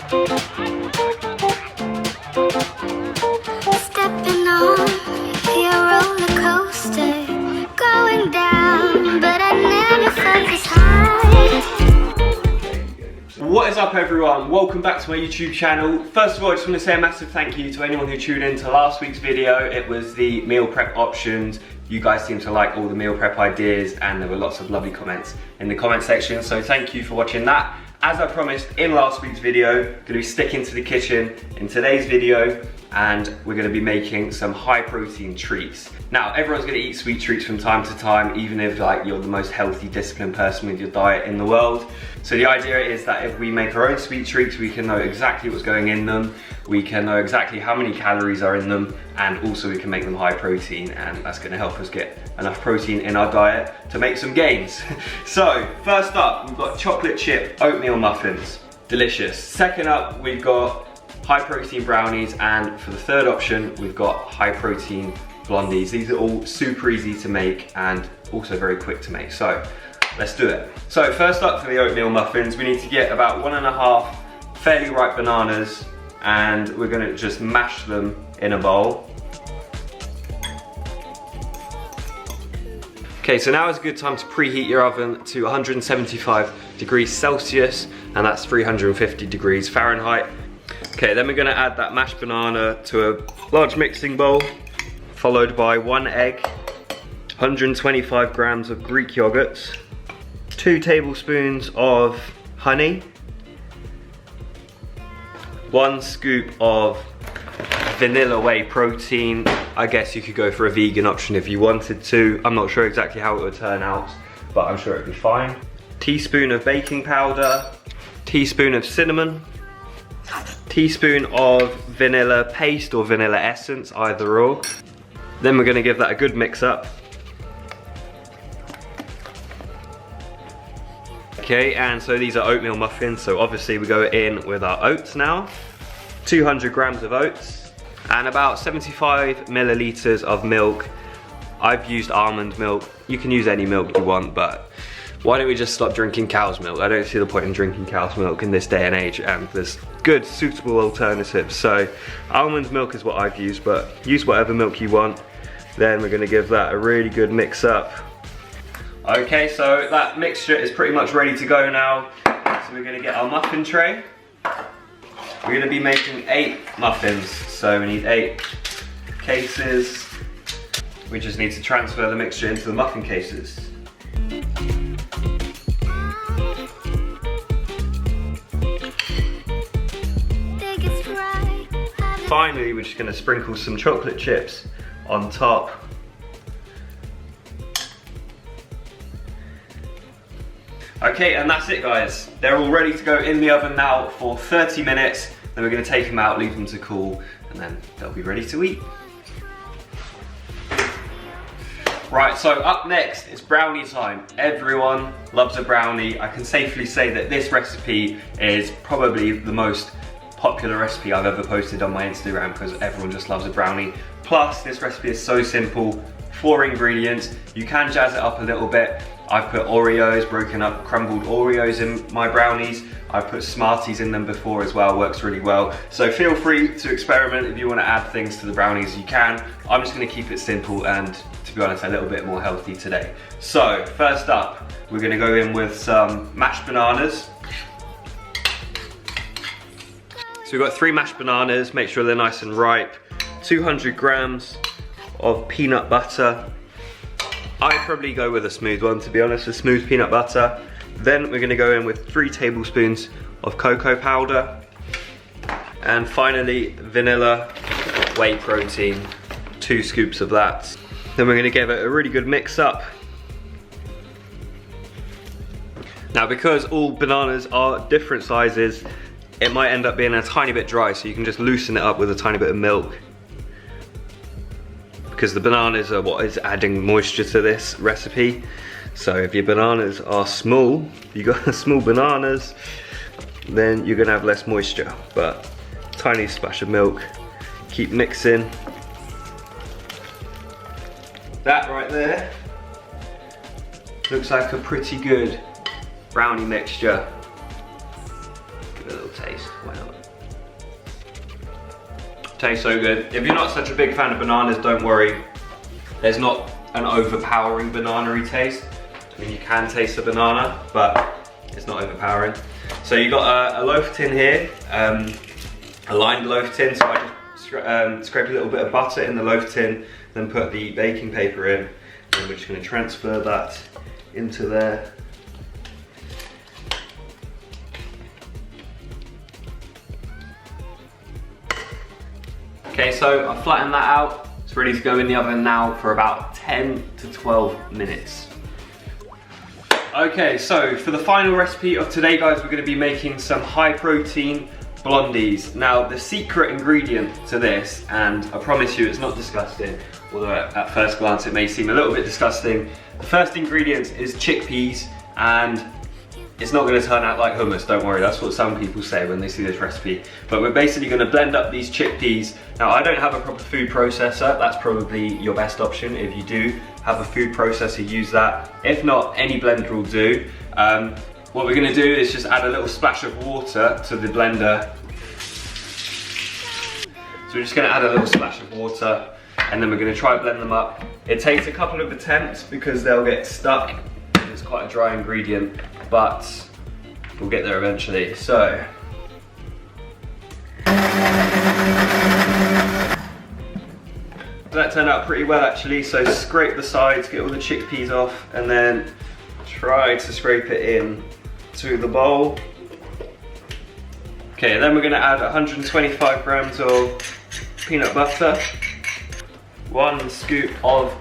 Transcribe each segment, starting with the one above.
Stepping on your roller coaster, going down, but I never felt this high. What is up everyone? Welcome back to my YouTube channel. First of all, I just want to say a massive thank you to anyone who tuned in to last week's video. It was the meal prep options. You guys seem to like all the meal prep ideas and there were lots of lovely comments in the comment section, so thank you for watching that. As I promised in last week's video, I'm going to be sticking to the kitchen in today's video and we're going to be making some high protein treats. Now everyone's going to eat sweet treats from time to time, even if like you're the most healthy, disciplined person with your diet in the world. So the idea is that if we make our own sweet treats, we can know exactly what's going in them, we can know exactly how many calories are in them, and also we can make them high protein, and that's going to help us get enough protein in our diet to make some gains. So first up, we've got chocolate chip oatmeal muffins, delicious. Second up, we've got high protein brownies, and for the third option, we've got high protein blondies. These are all super easy to make and also very quick to make. So let's do it. So first up for the oatmeal muffins, we need to get about 1.5 fairly ripe bananas, and we're gonna just mash them in a bowl. Okay, so now is a good time to preheat your oven to 175 degrees Celsius, and that's 350 degrees Fahrenheit. Okay, then we're gonna add that mashed banana to a large mixing bowl, followed by 1 egg, 125 grams of Greek yogurts, 2 tablespoons of honey, 1 scoop of vanilla whey protein. I guess you could go for a vegan option if you wanted to. I'm not sure exactly how it would turn out, but I'm sure it'd be fine. Teaspoon of baking powder, teaspoon of cinnamon, teaspoon of vanilla paste or vanilla essence, either or. Then we're gonna give that a good mix up. Okay, and so these are oatmeal muffins, so obviously we go in with our oats now. 200 grams of oats and about 75 milliliters of milk. I've used almond milk. You can use any milk you want, but why don't we just stop drinking cow's milk? I don't see the point in drinking cow's milk in this day and age, and there's good, suitable alternatives. So almond milk is what I've used, but use whatever milk you want. Then we're gonna give that a really good mix up. Okay, so that mixture is pretty much ready to go now. So we're gonna get our muffin tray. We're gonna be making 8 muffins, so we need 8 cases. We just need to transfer the mixture into the muffin cases. Finally, we're just gonna sprinkle some chocolate chips on top. Okay, and that's it guys. They're all ready to go in the oven now for 30 minutes. Then we're gonna take them out, leave them to cool, and then they'll be ready to eat. Right, so up next, it's brownie time. Everyone loves a brownie. I can safely say that this recipe is probably the most popular recipe I've ever posted on my Instagram because everyone just loves a brownie. Plus, this recipe is so simple, 4 ingredients. You can jazz it up a little bit. I've put Oreos, broken up crumbled Oreos in my brownies. I've put Smarties in them before as well, works really well. So feel free to experiment. If you want to add things to the brownies, you can. I'm just gonna keep it simple and, to be honest, a little bit more healthy today. So first up, we're gonna go in with some mashed bananas. So we've got 3 mashed bananas, make sure they're nice and ripe. 200 grams of peanut butter. I'd probably go with a smooth one, to be honest, a smooth peanut butter. Then we're gonna go in with 3 tablespoons of cocoa powder. And finally, vanilla whey protein, 2 scoops of that. Then we're gonna give it a really good mix up. Now, because all bananas are different sizes, it might end up being a tiny bit dry, so you can just loosen it up with a tiny bit of milk. Because the bananas are what is adding moisture to this recipe. So if your bananas are small, you got small bananas, then you're gonna have less moisture. But tiny splash of milk, keep mixing. That right there looks like a pretty good brownie mixture. Give it a little taste. Why not? Tastes so good. If you're not such a big fan of bananas, don't worry. There's not an overpowering banana-y taste. I mean, you can taste the banana, but it's not overpowering. So you got a loaf tin here, a lined loaf tin. So I just scrape a little bit of butter in the loaf tin, then put the baking paper in, and we're just going to transfer that into there. Okay, so I've flattened that out. It's ready to go in the oven now for about 10 to 12 minutes. Okay, so for the final recipe of today, guys, we're going to be making some high protein blondies. Now, the secret ingredient to this, and I promise you it's not disgusting, although at first glance it may seem a little bit disgusting. The first ingredient is chickpeas, and it's not going to turn out like hummus, don't worry, that's what some people say when they see this recipe. But we're basically going to blend up these chickpeas. Now, I don't have a proper food processor. That's probably your best option. If you do have a food processor, use that. If not, any blender will do. What we're going to do is just add a little splash of water to the blender. So we're just going to add a little splash of water, and then we're going to try and blend them up. It takes a couple of attempts because they'll get stuck. It's quite a dry ingredient, but we'll get there eventually. So that turned out pretty well actually. So scrape the sides, get all the chickpeas off, and then try to scrape it in to the bowl. Okay, then we're going to add 125 grams of peanut butter, 1 scoop of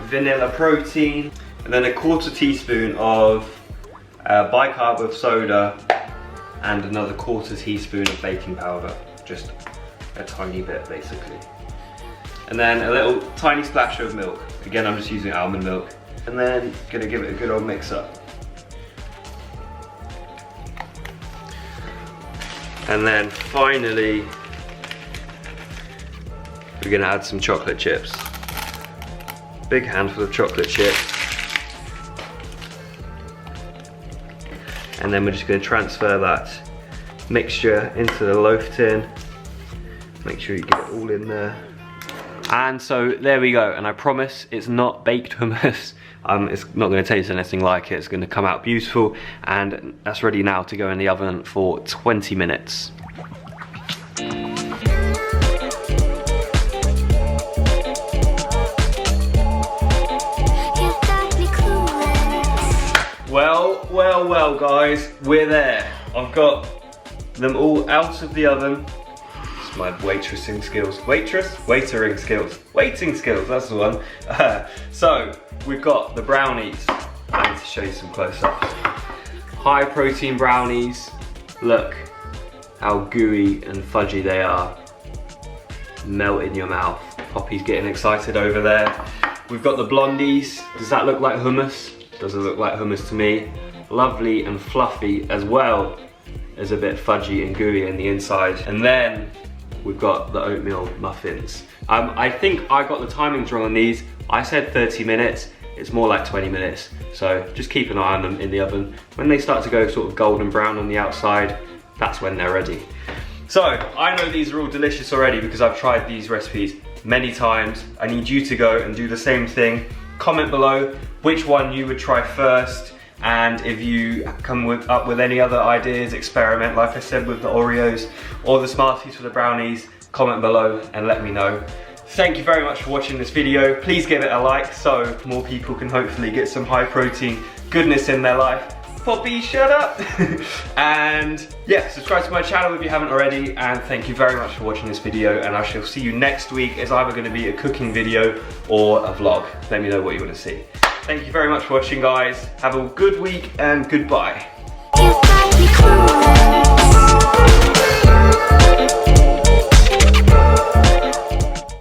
vanilla protein, and then a 1/4 teaspoon of bicarb of soda, and another 1/4 teaspoon of baking powder, just a tiny bit basically. And then a little tiny splash of milk. Again, I'm just using almond milk. And then gonna give it a good old mix up. And then finally, we're gonna add some chocolate chips. Big handful of chocolate chips. And then we're just going to transfer that mixture into the loaf tin. Make sure you get it all in there. And so there we go, and I promise it's not baked hummus. It's not going to taste anything like it. It's going to come out beautiful, and that's ready now to go in the oven for 20 minutes. Well guys, we're there. I've got them all out of the oven. It's my waitressing skills. Waitering skills. Waiting skills, that's the one. So, we've got the brownies. I need to show you some close-ups. High protein brownies. Look how gooey and fudgy they are. Melt in your mouth. Poppy's getting excited over there. We've got the blondies. Does that look like hummus? Doesn't look like hummus to me. Lovely and fluffy, as well as a bit fudgy and gooey in the inside. And then we've got the oatmeal muffins. I think I got the timings wrong on these. I said 30 minutes, it's more like 20 minutes. So just keep an eye on them in the oven. When they start to go sort of golden brown on the outside, that's when they're ready. So I know these are all delicious already because I've tried these recipes many times. I need you to go and do the same thing. Comment below which one you would try first, and if you come up with any other ideas, experiment like I said with the Oreos or the Smarties for the brownies, comment below and let me know. Thank you very much for watching this video. Please give it a like so more people can hopefully get some high protein goodness in their life. Poppy, shut up! And yeah, subscribe to my channel if you haven't already, and thank you very much for watching this video, and I shall see you next week. It's either going to be a cooking video or a vlog. Let me know what you want to see. Thank you very much for watching, guys. Have a good week and goodbye.